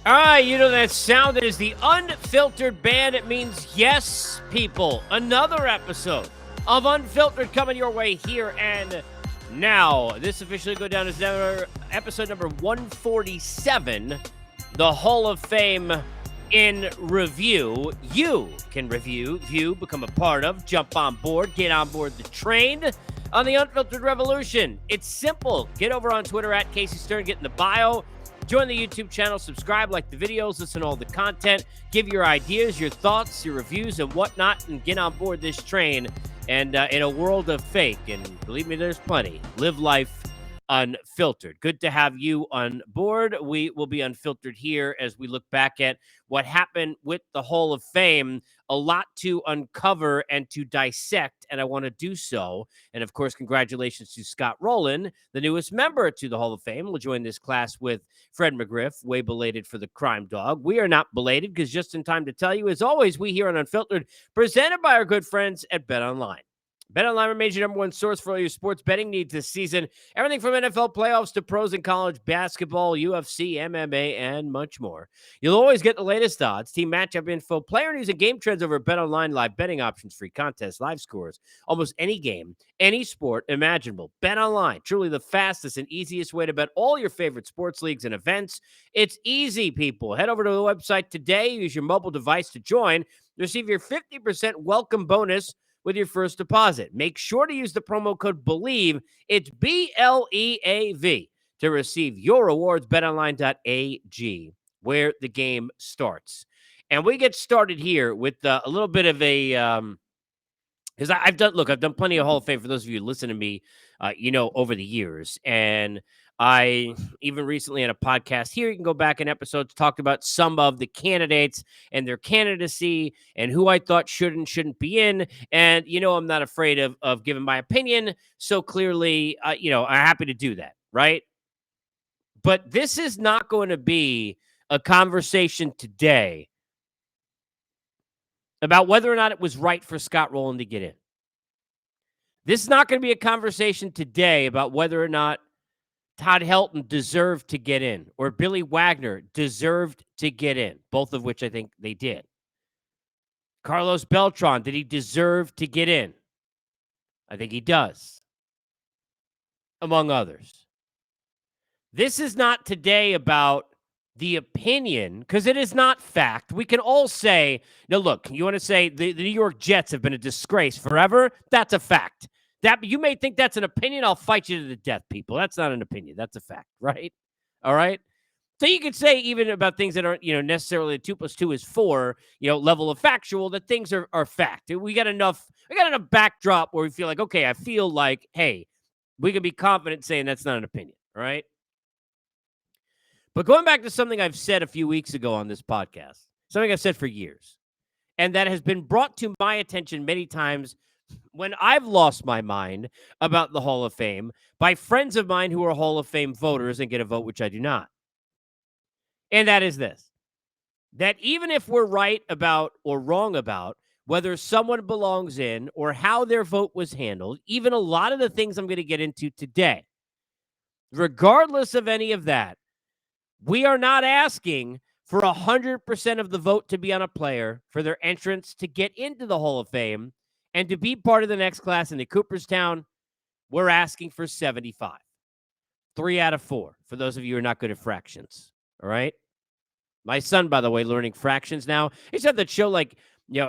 All right, you know that sound is the Unfiltered band. It means yes, people. Another episode of Unfiltered coming your way here and now. This officially go down as episode number 147, the Hall of Fame in review. You can review, view, become a part of, jump on board, get on board the train on the Unfiltered Revolution. It's simple. Get over on Twitter at Casey Stern, get in the bio. Join the YouTube channel, subscribe, like the videos, listen to all the content, give your ideas, your thoughts, your reviews, and whatnot, and get on board this train. And in a world of fake, and believe me, there's plenty, live life unfiltered. Good to have you on board. We will be unfiltered here as we look back at what happened with the Hall of Fame. A lot to uncover and to dissect, and I want to do so. And of course, congratulations to Scott Rolen, the newest member to the Hall of Fame. We'll join this class with Fred McGriff, way belated for the crime dog. We are not belated because just in time to tell you, as always, we here on Unfiltered, presented by our good friends at BetOnline. BetOnline remains your number one source for all your sports betting needs this season. Everything from NFL playoffs to pros and college basketball, UFC, MMA, and much more. You'll always get the latest odds, team matchup info, player news, and game trends over at BetOnline. Live betting options, free contests, live scores, almost any game, any sport imaginable. BetOnline, truly the fastest and easiest way to bet all your favorite sports leagues and events. It's easy, people. Head over to the website today. Use your mobile device to join. Receive your 50% welcome bonus with your first deposit. Make sure to use the promo code BELIEVE. It's BLEAV to receive your rewards. BetOnline.ag, where the game starts. And we get started here with a little bit of a because I've done plenty of Hall of Fame for those of you who listen to me, over the years. And I even recently on a podcast here, you can go back in episodes, talked about some of the candidates and their candidacy and who I thought should and shouldn't be in. And, I'm not afraid of giving my opinion. So clearly, I'm happy to do that. Right. But this is not going to be a conversation today about whether or not it was right for Scott Rolen to get in. This is not going to be a conversation today about whether or not Todd Helton deserved to get in or Billy Wagner deserved to get in, both of which I think they did. Carlos Beltran, did he deserve to get in? I think he does, among others. This is not today about the opinion, because it is not fact. We can all say, no, look, you want to say the New York Jets have been a disgrace forever? That's a fact. That you may think that's an opinion. I'll fight you to the death, people. That's not an opinion. That's a fact, right? All right. So you could say even about things that aren't, necessarily 2 + 2 is 4, level of factual, that things are fact. We got enough backdrop where we feel like, okay, I feel like, hey, we can be confident saying that's not an opinion, all right? But going back to something I've said a few weeks ago on this podcast, something I've said for years, and that has been brought to my attention many times when I've lost my mind about the Hall of Fame by friends of mine who are Hall of Fame voters and get a vote, which I do not. And that is this, that even if we're right about or wrong about whether someone belongs in or how their vote was handled, even a lot of the things I'm going to get into today, regardless of any of that, we are not asking for 100% of the vote to be on a player for their entrance to get into the Hall of Fame and to be part of the next class in the Cooperstown. We're asking for 75. 3 out of 4, for those of you who are not good at fractions. All right? My son, by the way, learning fractions now. He's had that show like,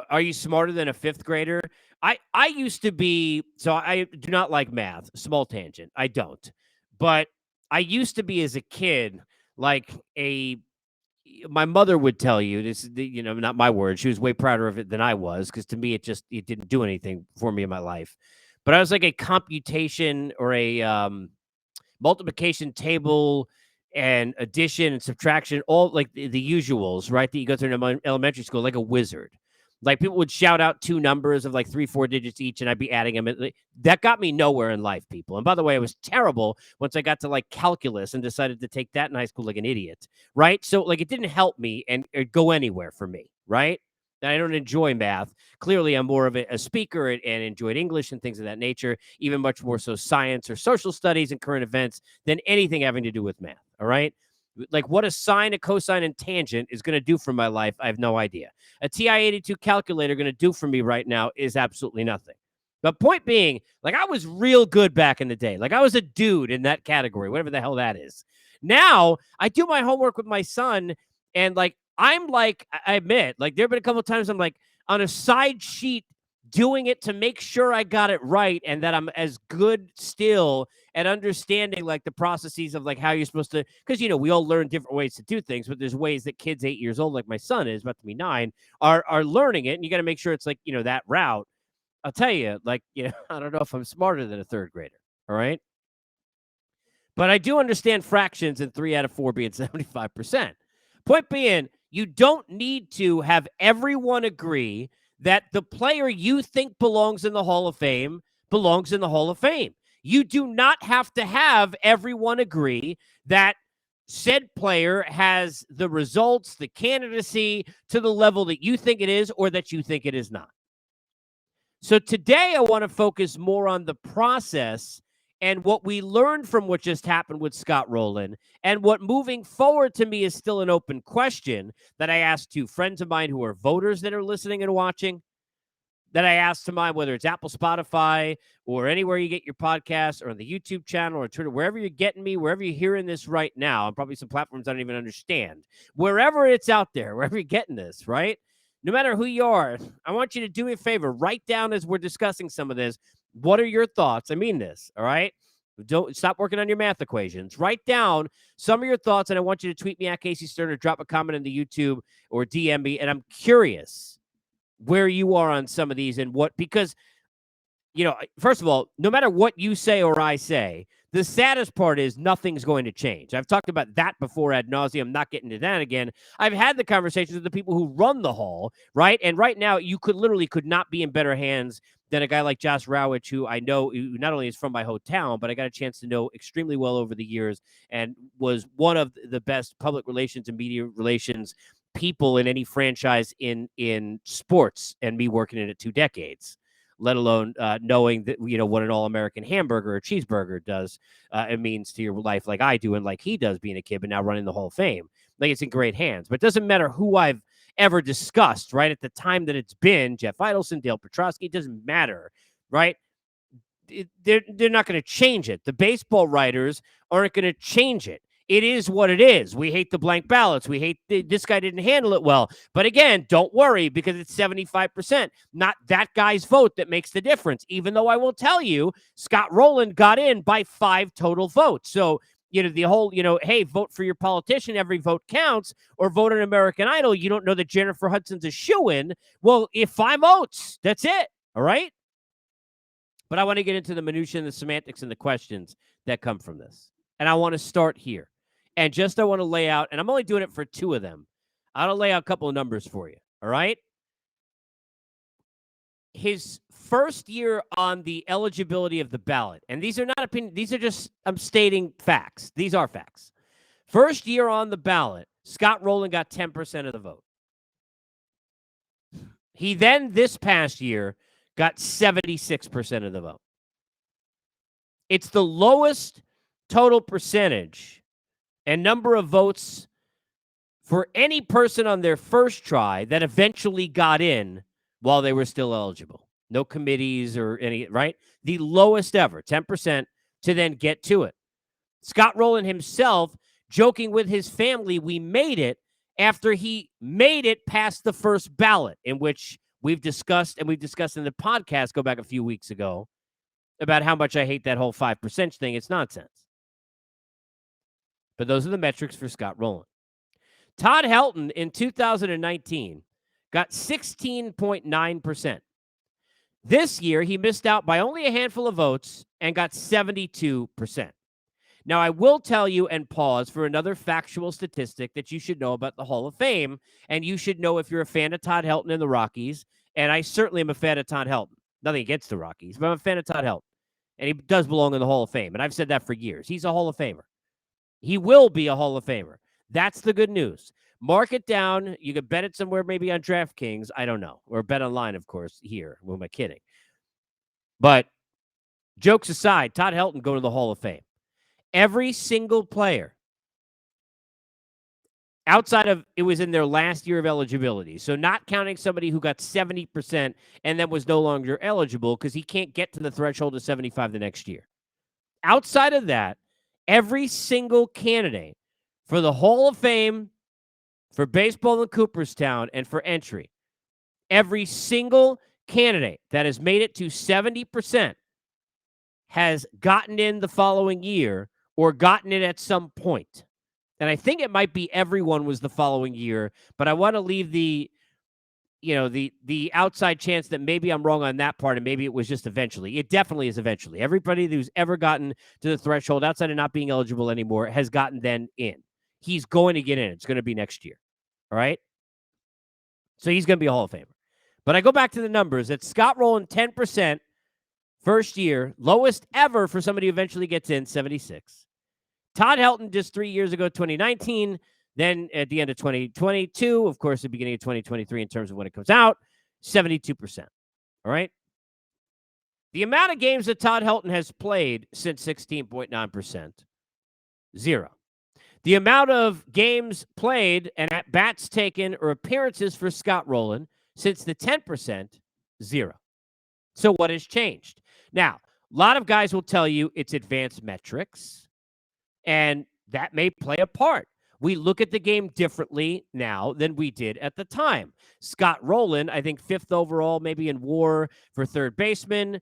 Are You Smarter Than a Fifth Grader? I used to be, so I do not like math. Small tangent. I don't. But I used to be as a kid like my mother would tell you this, not my words. She was way prouder of it than I was, because to me, it didn't do anything for me in my life. But I was like a computation or a multiplication table and addition and subtraction, all like the usuals, right? That you go through in elementary school, like a wizard. Like people would shout out 2 numbers of like 3-4 digits each, and I'd be adding them. That got me nowhere in life, people. And by the way, I was terrible once I got to like calculus and decided to take that in high school like an idiot, right? So like it didn't help me and go anywhere for me, right? And I don't enjoy math. Clearly, I'm more of a speaker and enjoyed English and things of that nature, even much more so science or social studies and current events than anything having to do with math, all right? Like what a sine, a cosine, and tangent is going to do for my life, I have no idea. A TI-82 calculator going to do for me right now is absolutely nothing. But point being, like I was real good back in the day. Like I was a dude in that category, whatever the hell that is. Now I do my homework with my son, and like I'm like, I admit, like there have been a couple of times I'm like on a side sheet doing it to make sure I got it right and that I'm as good still at understanding like the processes of like how you're supposed to, because we all learn different ways to do things, but there's ways that kids 8 years old, like my son is about to be 9, are learning it, and you got to make sure it's like that route. I'll tell you, like I don't know if I'm smarter than a third grader. All right. But I do understand fractions and 3 out of 4 being 75%. Point being, you don't need to have everyone agree that the player you think belongs in the Hall of Fame belongs in the Hall of Fame. You do not have to have everyone agree that said player has the results, the candidacy to the level that you think it is or that you think it is not. So today I want to focus more on the process and what we learned from what just happened with Scott Rolen, and what moving forward to me is still an open question that I asked to friends of mine who are voters that are listening and watching, that I asked to mine, whether it's Apple, Spotify, or anywhere you get your podcasts, or on the YouTube channel or Twitter, wherever you're getting me, wherever you're hearing this right now, and probably some platforms I don't even understand, wherever it's out there, wherever you're getting this, right? No matter who you are, I want you to do me a favor. Write down as we're discussing some of this. What are your thoughts? I mean this, all right? Don't stop working on your math equations. Write down some of your thoughts, and I want you to tweet me at Casey Stern or drop a comment in the YouTube or DM me. And I'm curious where you are on some of these and what, because first of all, no matter what you say or I say, the saddest part is nothing's going to change. I've talked about that before ad nauseum, not getting to that again. I've had the conversations with the people who run the hall, right? And right now, you could not be in better hands than a guy like Josh Rowich, who I know who not only is from my hometown, but I got a chance to know extremely well over the years and was one of the best public relations and media relations people in any franchise in sports, and me working in it 2 decades, let alone knowing that what an all-American hamburger or cheeseburger does, it means to your life, like I do and like he does being a kid, but now running the Hall of Fame. Like, it's in great hands. But it doesn't matter who I've ever discussed, right, at the time that it's been, Jeff Idelson, Dale Petrosky, it doesn't matter, right? They're not going to change it. The baseball writers aren't going to change it. It is what it is. We hate the blank ballots. We hate this guy didn't handle it well. But again, don't worry, because it's 75%, not that guy's vote that makes the difference. Even though I will tell you, Scott Rolen got in by 5 total votes. So, the whole, hey, vote for your politician, every vote counts, or vote on American Idol. You don't know that Jennifer Hudson's a shoo-in. Well, if 5 votes, that's it. All right. But I want to get into the minutiae and the semantics and the questions that come from this. And I want to start here. And I want to lay out, and I'm only doing it for 2 of them. I want to lay out a couple of numbers for you. All right. His first year on the eligibility of the ballot, and these are not opinion, these are just, I'm stating facts. These are facts. First year on the ballot, Scott Rolen got 10% of the vote. He then, this past year, got 76% of the vote. It's the lowest total percentage and number of votes for any person on their first try that eventually got in while they were still eligible. No committees or any, right? The lowest ever, 10%, to then get to it. Scott Rolen himself joking with his family, we made it after he made it past the first ballot, in which we've discussed in the podcast, go back a few weeks ago, about how much I hate that whole 5% thing. It's nonsense. But those are the metrics for Scott Rolen. Todd Helton in 2019 got 16.9%. This year, he missed out by only a handful of votes and got 72%. Now, I will tell you and pause for another factual statistic that you should know about the Hall of Fame, and you should know if you're a fan of Todd Helton and the Rockies, and I certainly am a fan of Todd Helton. Nothing against the Rockies, but I'm a fan of Todd Helton, and he does belong in the Hall of Fame, and I've said that for years. He's a Hall of Famer. He will be a Hall of Famer. That's the good news. Mark it down. You could bet it somewhere, maybe on DraftKings. I don't know. Or bet online, of course, here. Who am I kidding? But jokes aside, Todd Helton going to the Hall of Fame. Every single player Outside of it was in their last year of eligibility. So not counting somebody who got 70% and then was no longer eligible because he can't get to the threshold of 75 the next year. Outside of that, every single candidate for the Hall of Fame, for baseball in Cooperstown, and for entry, every single candidate that has made it to 70% has gotten in the following year or gotten it at some point. And I think it might be everyone was the following year, but I want to leave the outside chance that maybe I'm wrong on that part and maybe it was just eventually. It definitely is eventually. Everybody who's ever gotten to the threshold outside of not being eligible anymore has gotten then in. He's going to get in. It's going to be next year. All right? So he's going to be a Hall of Famer. But I go back to the numbers. It's Scott Rolen, 10% first year, lowest ever for somebody who eventually gets in, 76. Todd Helton just 3 years ago, 2019. Then at the end of 2022, of course, the beginning of 2023 in terms of when it comes out, 72%. All right? The amount of games that Todd Helton has played since 16.9%, 0. The amount of games played and at-bats taken or appearances for Scott Rolen since the 10%, 0. So what has changed? Now, a lot of guys will tell you it's advanced metrics, and that may play a part. We look at the game differently now than we did at the time. Scott Rolen, I think 5th overall, maybe in WAR for third baseman,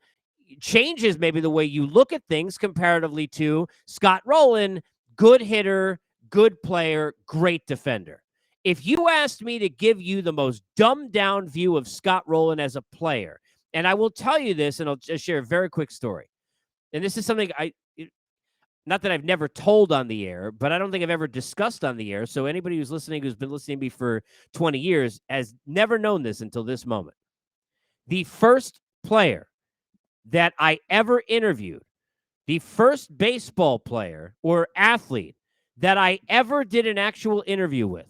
changes maybe the way you look at things comparatively to Scott Rolen, good hitter, good player, great defender. If you asked me to give you the most dumbed down view of Scott Rolen as a player, and I will tell you this, and I'll just share a very quick story. And this is something not that I've never told on the air, but I don't think I've ever discussed on the air. So anybody who's listening, who's been listening to me for 20 years, has never known this until this moment. The first player that I ever interviewed, the first baseball player or athlete that I ever did an actual interview with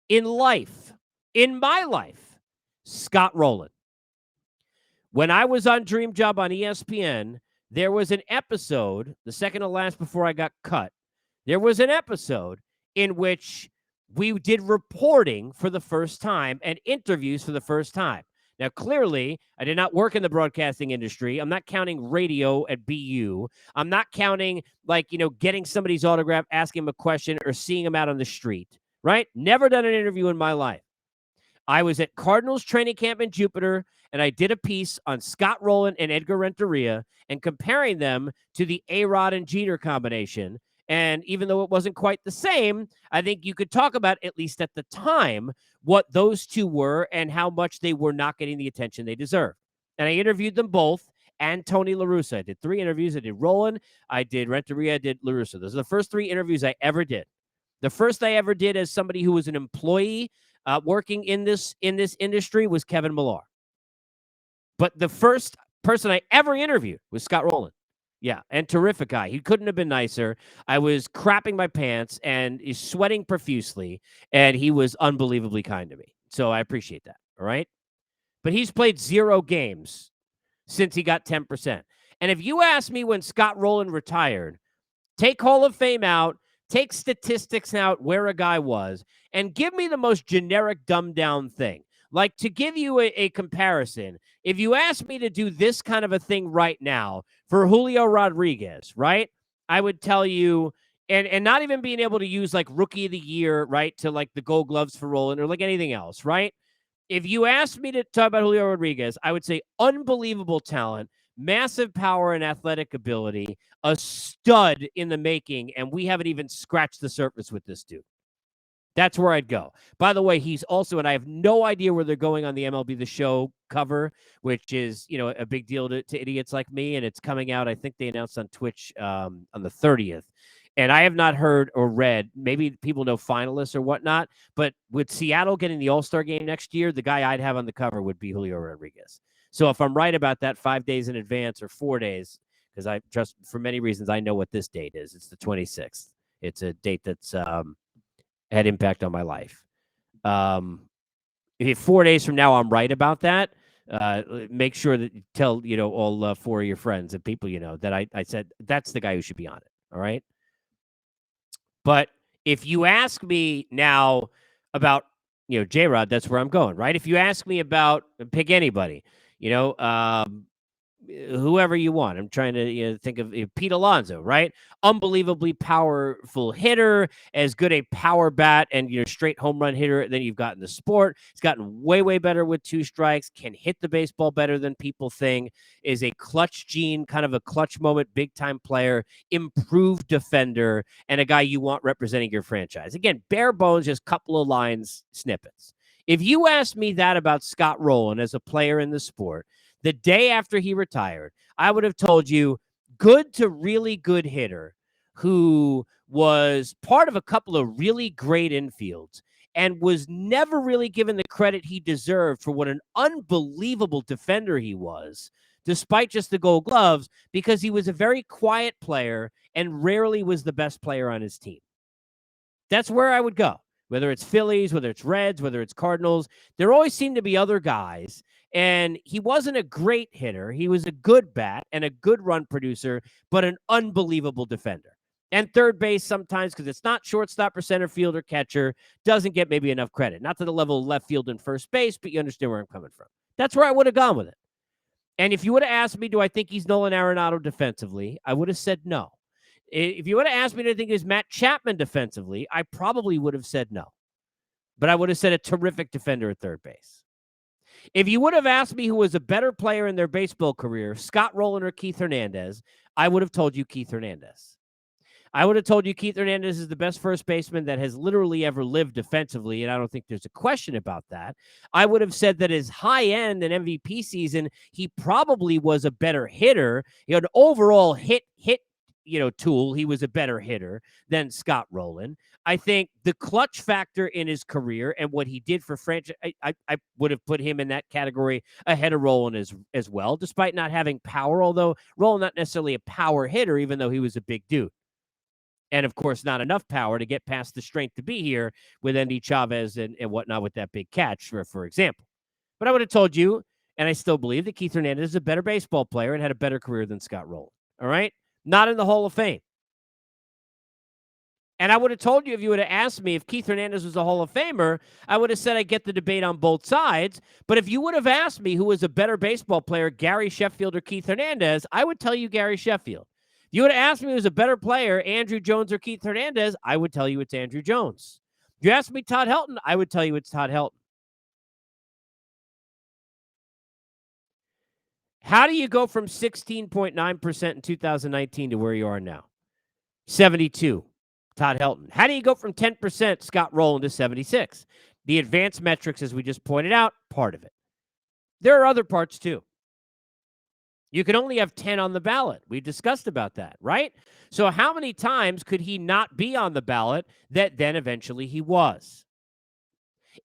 in life, in my life, Scott Rolen. When I was on Dream Job on ESPN, there was an episode, the second to last before I got cut, there was an episode in which we did reporting for the first time and interviews for the first time. Now, clearly, I did not work in the broadcasting industry. I'm not counting radio at BU. I'm not counting, getting somebody's autograph, asking him a question, or seeing him out on the street, right? Never done an interview in my life. I was at Cardinals training camp in Jupiter, and I did a piece on Scott Rolen and Edgar Renteria and comparing them to the A-Rod and Jeter combination. And even though it wasn't quite the same, I think you could talk about, at least at the time, what those two were and how much they were not getting the attention they deserved. And I interviewed them both and Tony La Russa. I did 3 interviews. I did Rolen, I did Renteria, I did La Russa. Those are the first 3 interviews I ever did. The first I ever did as somebody who was an employee working in this industry was Kevin Millar. But the first person I ever interviewed was Scott Rolen. Yeah, and terrific guy. He couldn't have been nicer. I was crapping my pants and he's sweating profusely, and he was unbelievably kind to me. So I appreciate that, all right? But he's played 0 games since he got 10%. And if you ask me when Scott Rolen retired, take Hall of Fame out, take statistics out where a guy was, and give me the most generic, dumbed-down thing. Like, to give you a comparison, if you ask me to do this kind of a thing right now for Julio Rodriguez, right, I would tell you, and not even being able to use, like, Rookie of the Year, right, to, like, the Gold Gloves for Rolen or, like, anything else, right? If you asked me to talk about Julio Rodriguez, I would say unbelievable talent, massive power and athletic ability, a stud in the making, and we haven't even scratched the surface with this dude. That's where I'd go. By the way, he's also, and I have no idea where they're going on the MLB The Show cover, which is, a big deal to idiots like me, and it's coming out, I think they announced on Twitch on the 30th. And I have not heard or read, maybe people know finalists or whatnot, but with Seattle getting the All-Star game next year, the guy I'd have on the cover would be Julio Rodriguez. So if I'm right about that 5 days in advance or 4 days, because I just, for many reasons, I know what this date is. It's the 26th. It's a date that's had impact on my life. If 4 days from now I'm right about that, make sure that you tell, all 4 of your friends and people, that I said that's the guy who should be on it. All right. But If you ask me now about, J-Rod, that's where I'm going, right? If you ask me about pick anybody, you know, whoever you want. I'm trying to think of Pete Alonso, right? Unbelievably powerful hitter, as good a power bat and straight home run hitter than you've got in the sport. He's gotten way better with two strikes. Can hit the baseball better than people think. Is a clutch gene, kind of a clutch moment, big time player, improved defender, and a guy you want representing your franchise. Again, bare bones, just couple of lines, snippets. If you ask me that about Scott Rolen as a player in the sport, the day after he retired, I would have told you good to really good hitter who was part of a couple of really great infields and was never really given the credit he deserved for what an unbelievable defender he was, despite just the gold gloves, because he was a very quiet player and rarely was the best player on his team. That's where I would go. Whether it's Phillies, whether it's Reds, whether it's Cardinals, there always seem to be other guys. And he wasn't a great hitter. He was a good bat and a good run producer, but an unbelievable defender. And third base sometimes, because it's not shortstop or center field or catcher, doesn't get maybe enough credit. Not to the level of left field and first base, but you understand where I'm coming from. That's where I would have gone with it. And if you would have asked me, do I think he's Nolan Arenado defensively, I would have said no. If you would have asked me to think is Matt Chapman defensively, I probably would have said no. But I would have said a terrific defender at third base. If you would have asked me who was a better player in their baseball career, Scott Rolen or Keith Hernandez, I would have told you Keith Hernandez. I would have told you Keith Hernandez is the best first baseman that has literally ever lived defensively, and I don't think there's a question about that. I would have said that his high-end and MVP season, he probably was a better hitter. An overall hit tool, he was a better hitter than Scott Rolen. I think the clutch factor in his career and what he did for franchise, I would have put him in that category ahead of Rolen as well, despite not having power, although Rolen not necessarily a power hitter, even though he was a big dude. And, of course, not enough power to get past the strength to be here with Endy Chavez and whatnot with that big catch, for example. But I would have told you, and I still believe, that Keith Hernandez is a better baseball player and had a better career than Scott Rolen. All right? Not in the Hall of Fame. And I would have told you, if you would have asked me if Keith Hernandez was a Hall of Famer, I would have said I get the debate on both sides. But if you would have asked me who was a better baseball player, Gary Sheffield or Keith Hernandez, I would tell you Gary Sheffield. If you would have asked me who was a better player, Andrew Jones or Keith Hernandez, I would tell you it's Andrew Jones. If you asked me Todd Helton, I would tell you it's Todd Helton. How do you go from 16.9% in 2019 to where you are now? 72, Todd Helton. How do you go from 10%, Scott Rolen, to 76? The advanced metrics, as we just pointed out, part of it. There are other parts, too. You can only have 10 on the ballot. We discussed about that, right? So how many times could he not be on the ballot that then eventually he was?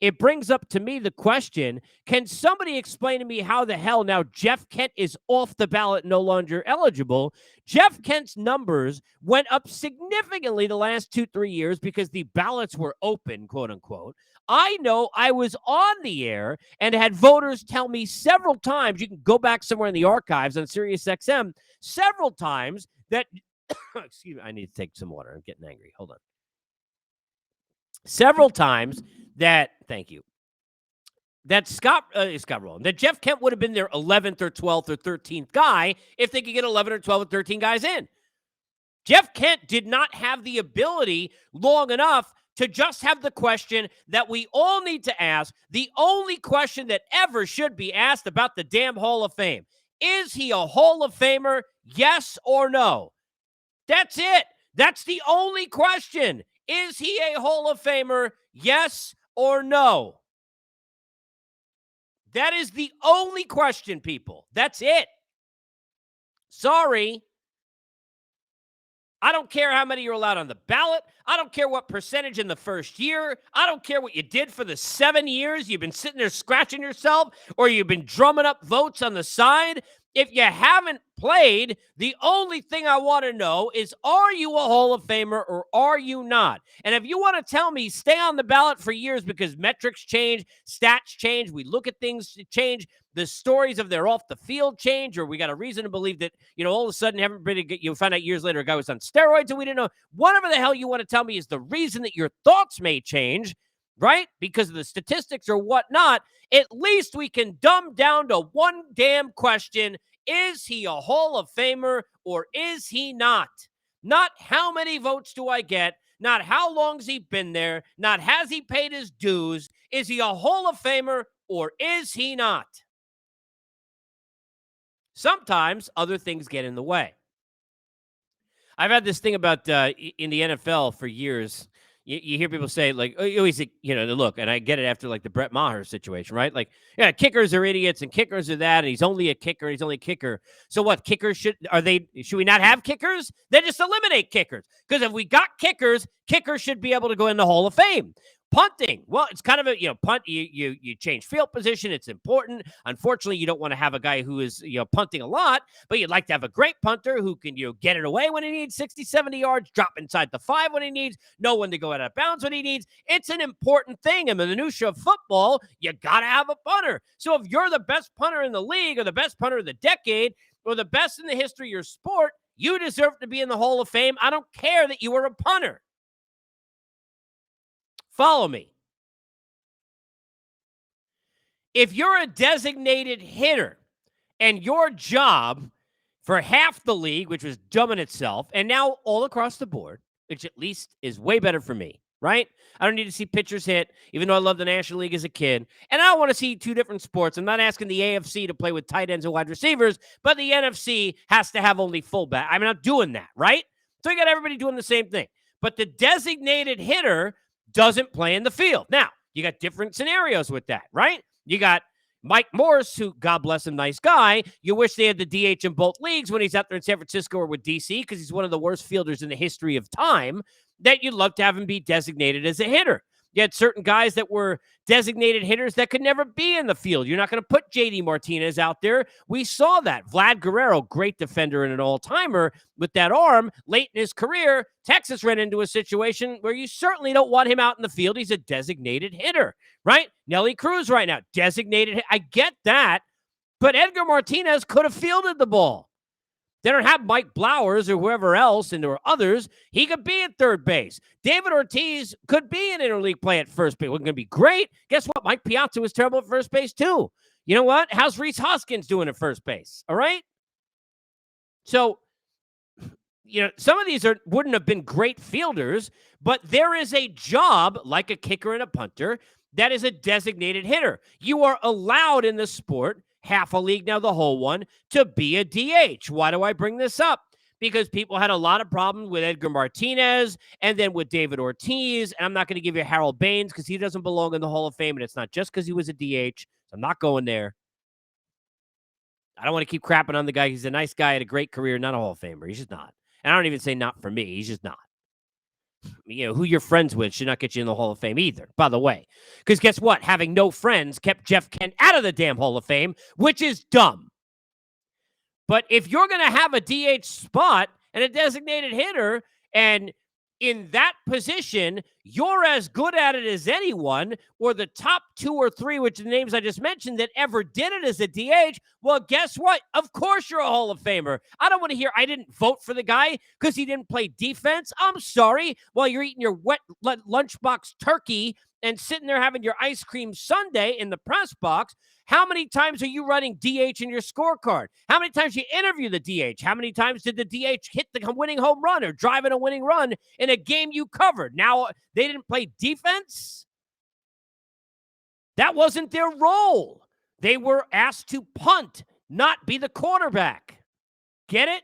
It brings up to me the question, can somebody explain to me how the hell now Jeff Kent is off the ballot, no longer eligible? Jeff Kent's numbers went up significantly the last 2-3 years because the ballots were open, quote unquote. I know I was on the air and had voters tell me several times, you can go back somewhere in the archives on Sirius XM, several times that, excuse me, I need to take some water. I'm getting angry. Hold on. Several times that, thank you, that Scott Rolen, that Jeff Kent would have been their 11th or 12th or 13th guy if they could get 11 or 12 or 13 guys in. Jeff Kent did not have the ability long enough to just have the question that we all need to ask, the only question that ever should be asked about the damn Hall of Fame. Is he a Hall of Famer, yes or no? That's it. That's the only question. Is he a Hall of Famer, yes or no? That is the only question, people. That's it. Sorry. I don't care how many you're allowed on the ballot. I don't care what percentage in the first year. I don't care what you did for the 7 years you've been sitting there scratching yourself or you've been drumming up votes on the side. If you haven't played, the only thing I want to know is, are you a Hall of Famer or are you not? And if you want to tell me stay on the ballot for years because metrics change, stats change, we look at things change, the stories of their off the field change, or we got a reason to believe that, all of a sudden, you find out years later a guy was on steroids and we didn't know. Whatever the hell you want to tell me is the reason that your thoughts may change, right? Because of the statistics or whatnot. At least we can dumb down to one damn question. Is he a Hall of Famer or is he not? Not how many votes do I get? Not how long's he been there? Not has he paid his dues? Is he a Hall of Famer or is he not? Sometimes other things get in the way. I've had this thing about in the NFL for years. You hear people say, like, oh, he's look, and I get it after, like, the Brett Maher situation, right? Like, yeah, kickers are idiots and kickers are that, and he's only a kicker, and he's only a kicker. So what, kickers should we not have kickers? Then just eliminate kickers. Because if we got kickers, kickers should be able to go in the Hall of Fame. Punting, well, it's kind of a, punt, you change field position. It's important. Unfortunately, you don't want to have a guy who is, punting a lot, but you'd like to have a great punter who can, get it away when he needs 60, 70 yards, drop inside the 5 when he needs, know when to go out of bounds when he needs. It's an important thing. In the minutia of football, you got to have a punter. So if you're the best punter in the league or the best punter of the decade or the best in the history of your sport, you deserve to be in the Hall of Fame. I don't care that you were a punter. Follow me. If you're a designated hitter and your job for half the league, which was dumb in itself, and now all across the board, which at least is way better for me, right? I don't need to see pitchers hit, even though I loved the National League as a kid. And I don't want to see two different sports. I'm not asking the AFC to play with tight ends and wide receivers, but the NFC has to have only fullback. I'm not doing that, right? So you got everybody doing the same thing. But the designated hitter doesn't play in the field. Now, you got different scenarios with that, right? You got Mike Morse, who, God bless him, nice guy. You wish they had the DH in both leagues when he's out there in San Francisco or with DC because he's one of the worst fielders in the history of time, that you'd love to have him be designated as a hitter. You had certain guys that were designated hitters that could never be in the field. You're not going to put J.D. Martinez out there. We saw that. Vlad Guerrero, great defender and an all-timer with that arm. Late in his career, Texas ran into a situation where you certainly don't want him out in the field. He's a designated hitter, right? Nelly Cruz right now, designated. I get that, but Edgar Martinez could have fielded the ball. They don't have Mike Blowers or whoever else, and there are others. He could be at third base. David Ortiz could be in interleague play at first base. Wasn't going to be great. Guess what? Mike Piazza was terrible at first base, too. You know what? How's Rhys Hoskins doing at first base? All right? So, some of these wouldn't have been great fielders, but there is a job, like a kicker and a punter, that is a designated hitter. You are allowed in the sport, half a league, now the whole one, to be a DH. Why do I bring this up? Because people had a lot of problems with Edgar Martinez and then with David Ortiz. And I'm not going to give you Harold Baines because he doesn't belong in the Hall of Fame. And it's not just because he was a DH. So I'm not going there. I don't want to keep crapping on the guy. He's a nice guy, had a great career, not a Hall of Famer. He's just not. And I don't even say not for me. He's just not. Who you're friends with should not get you in the Hall of Fame either, by the way. Because guess what? Having no friends kept Jeff Kent out of the damn Hall of Fame, which is dumb. But if you're going to have a DH spot and a designated hitter, and in that position, you're as good at it as anyone, or the top 2 or 3, which are the names I just mentioned, that ever did it as a DH, well, guess what? Of course you're a Hall of Famer. I don't want to hear I didn't vote for the guy because he didn't play defense. I'm sorry. While you're eating your wet lunchbox turkey and sitting there having your ice cream sundae in the press box, how many times are you running DH in your scorecard? How many times you interview the DH? How many times did the DH hit the winning home run or drive in a winning run in a game you covered? Now, they didn't play defense? That wasn't their role. They were asked to punt, not be the quarterback. Get it?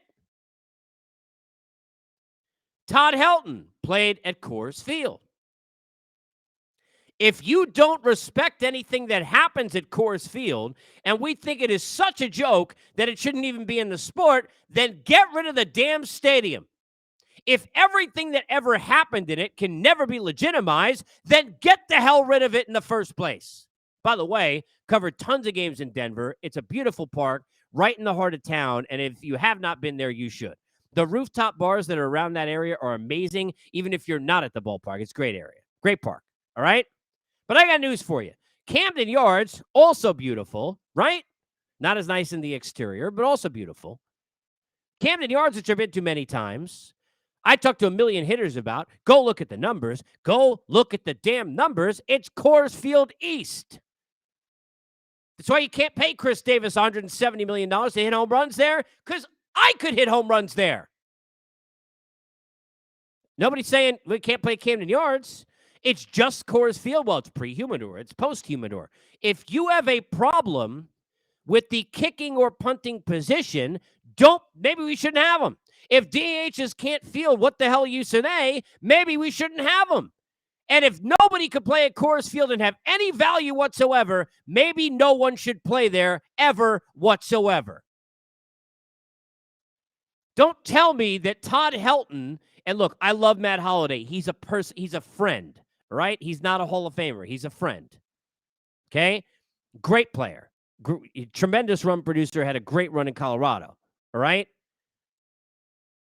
Todd Helton played at Coors Field. If you don't respect anything that happens at Coors Field, and we think it is such a joke that it shouldn't even be in the sport, then get rid of the damn stadium. If everything that ever happened in it can never be legitimized, then get the hell rid of it in the first place. By the way, covered tons of games in Denver. It's a beautiful park, right in the heart of town. And if you have not been there, you should. The rooftop bars that are around that area are amazing, even if you're not at the ballpark. It's a great area, great park. All right. But I got news for you. Camden Yards, also beautiful, right? Not as nice in the exterior, but also beautiful. Camden Yards, which I've been to many times, I talked to a million hitters about. Go look at the numbers. Go look at the damn numbers. It's Coors Field East. That's why you can't pay Chris Davis $170 million to hit home runs there, because I could hit home runs there. Nobody's saying we can't play Camden Yards. It's just Coors Field. Well, it's pre-humidor. It's post-humidor. If you have a problem with the kicking or punting position, maybe we shouldn't have them. If DHs can't field, what the hell use are they? Maybe we shouldn't have them. And if nobody could play at Coors Field and have any value whatsoever, maybe no one should play there ever whatsoever. Don't tell me that Todd Helton, and look, I love Matt Holliday. He's a friend, right? He's not a Hall of Famer. He's a friend. Okay? Great player. Tremendous run producer, had a great run in Colorado. All right?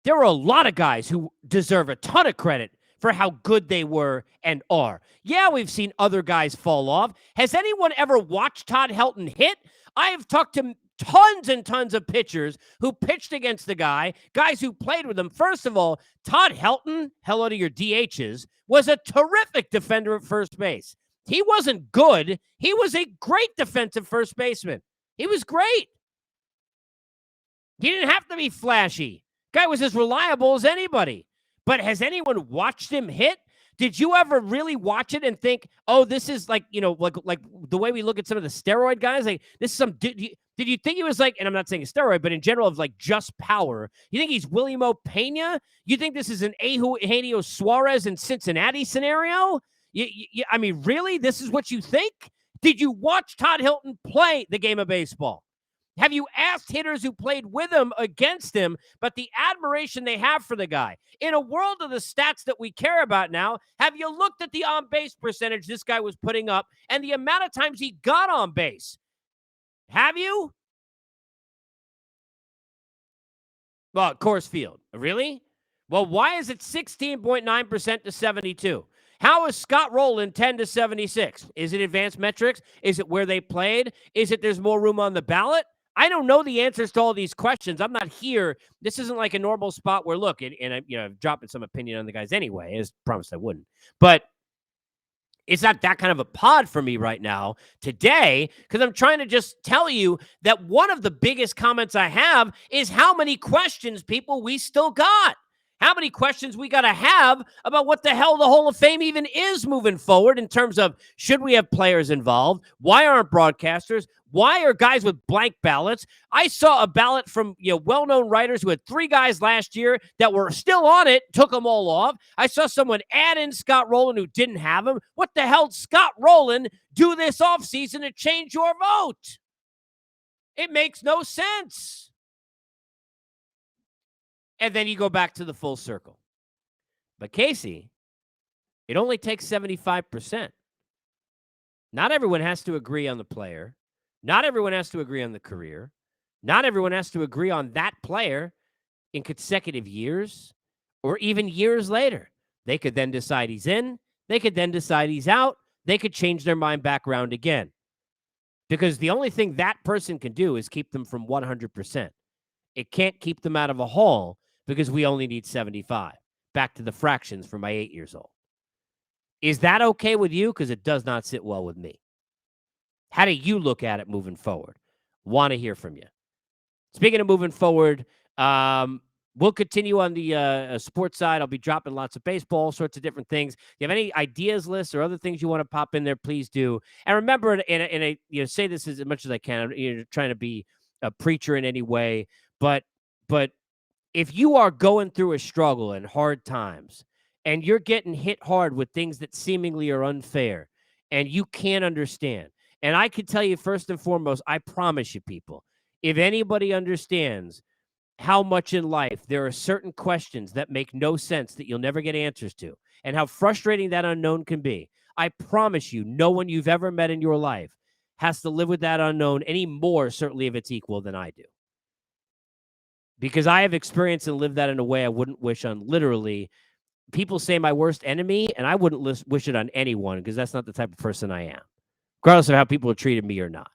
There are a lot of guys who deserve a ton of credit for how good they were and are. Yeah, we've seen other guys fall off. Has anyone ever watched Todd Helton hit? I have talked to tons and tons of pitchers who pitched against the guys who played with him. First of all, Todd Helton, hello to your DHs, was a terrific defender at first base. He wasn't good. He was a great defensive first baseman. He was great. He didn't have to be flashy. Guy was as reliable as anybody. But has anyone watched him hit? Did you ever really watch it and think, oh, this is like, like the way we look at some of the steroid guys? Like, this is some, did you think he was like, and I'm not saying a steroid, but in general of like just power? You think he's Willie Mo Pena? You think this is an Eugenio Suarez in Cincinnati scenario? I mean, really? This is what you think? Did you watch Todd Helton play the game of baseball? Have you asked hitters who played with him, against him, but the admiration they have for the guy? In a world of the stats that we care about now, have you looked at the on-base percentage this guy was putting up and the amount of times he got on base? Have you? Well, Coors Field. Really? Well, why is it 16.9% to 72? How is Scott Rolen 10 to 76? Is it advanced metrics? Is it where they played? Is it there's more room on the ballot? I don't know the answers to all these questions. I'm not here. This isn't like a normal spot where, look, and I'm dropping some opinion on the guys anyway, as promised I wouldn't. But it's not that kind of a pod for me right now today, because I'm trying to just tell you that one of the biggest comments I have is how many questions, people, we still got. How many questions we got to have about what the hell the Hall of Fame even is moving forward in terms of, should we have players involved? Why aren't broadcasters? Why are guys with blank ballots? I saw a ballot from well-known writers who had 3 guys last year that were still on it, took them all off. I saw someone add in Scott Rolen who didn't have him. What the hell did Scott Rolen do this offseason to change your vote? It makes no sense. And then you go back to the full circle. But Casey, it only takes 75%. Not everyone has to agree on the player. Not everyone has to agree on the career. Not everyone has to agree on that player in consecutive years or even years later. They could then decide he's in. They could then decide he's out. They could change their mind back around again. Because the only thing that person can do is keep them from 100%. It can't keep them out of a hole because we only need 75. Back to the fractions for my 8 years old. Is that okay with you? Because it does not sit well with me. How do you look at it moving forward? Want to hear from you. Speaking of moving forward, we'll continue on the sports side. I'll be dropping lots of baseball, all sorts of different things. If you have any ideas lists or other things you want to pop in there, please do. And remember, and I say this as much as I can. I'm trying to be a preacher in any way, but if you are going through a struggle and hard times, and you're getting hit hard with things that seemingly are unfair, and you can't understand, and I can tell you first and foremost, I promise you, people, if anybody understands how much in life there are certain questions that make no sense that you'll never get answers to, and how frustrating that unknown can be, I promise you, no one you've ever met in your life has to live with that unknown any more, certainly if it's equal, than I do. Because I have experienced and lived that in a way I wouldn't wish on literally. People say my worst enemy, and I wouldn't wish it on anyone because that's not the type of person I am, regardless of how people have treated me or not.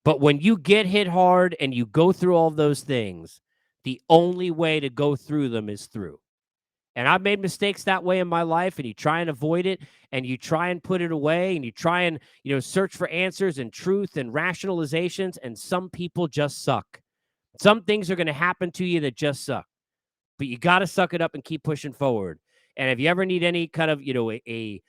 But when you get hit hard and you go through all those things, the only way to go through them is through. And I've made mistakes that way in my life, and you try and avoid it, and you try and put it away, and you try and, search for answers and truth and rationalizations, and some people just suck. Some things are going to happen to you that just suck. But you got to suck it up and keep pushing forward. And if you ever need any kind of, a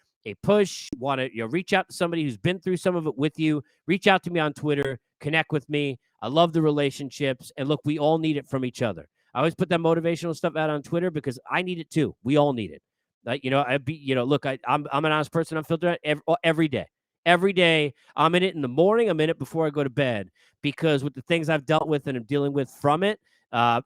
push, want to, reach out to somebody who's been through some of it with you, reach out to me on Twitter, connect with me. I love the relationships. And look, we all need it from each other. I always put that motivational stuff out on Twitter because I need it too. We all need it. Look, I'm an honest person. I'm filtered every day. Every day, I'm in it in the morning. I'm in it before I go to bed because with the things I've dealt with and I'm dealing with from it,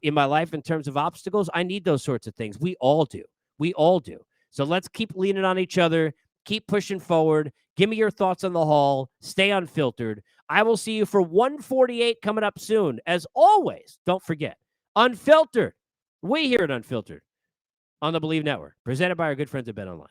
in my life in terms of obstacles, I need those sorts of things. We all do. We all do. So let's keep leaning on each other, keep pushing forward. Give me your thoughts on the Hall. Stay unfiltered. I will see you for 148 coming up soon. As always, don't forget, Unfiltered. We here at Unfiltered on the Believe Network, presented by our good friends at BetOnline.